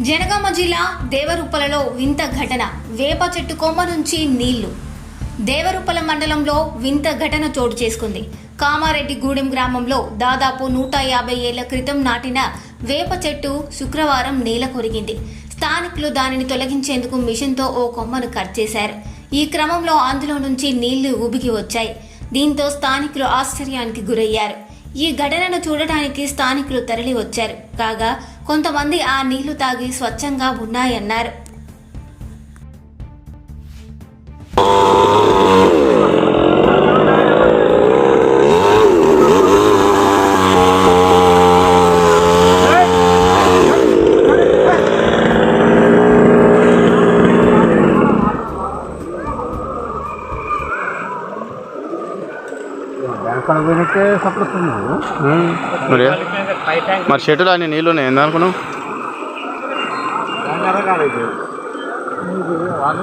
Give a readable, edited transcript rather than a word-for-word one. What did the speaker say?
జనగామ జిల్లా దేవరుప్పలలో వింత ఘటన. వేప చెట్టు కొమ్మ నుంచి నీళ్లు. దేవరుప్పల మండలంలో వింత ఘటన చోటు చేసుకుంది. కామారెడ్డిగూడెం గ్రామంలో దాదాపు 150 ఏళ్ల క్రితం నాటిన వేప చెట్టు శుక్రవారం నేల కొరిగింది. స్థానికులు దానిని తొలగించేందుకు మిషన్తో ఓ కొమ్మను కట్ చేశారు. ఈ క్రమంలో అందులో నుంచి నీళ్లు ఉబికి వచ్చాయి. దీంతో స్థానికులు ఆశ్చర్యానికి గురయ్యారు. ఈ ఘటనను చూడటానికి స్థానికులు తరలి వచ్చారు. కాగా కొంతమంది ఆ నీళ్లు తాగి స్వచ్ఛంగా ఉన్నాయన్నారు. మరి చెట్టులో అన్ని నీళ్ళు ఉన్నాయి ఎందుకనుకున్నావు? వాళ్ళ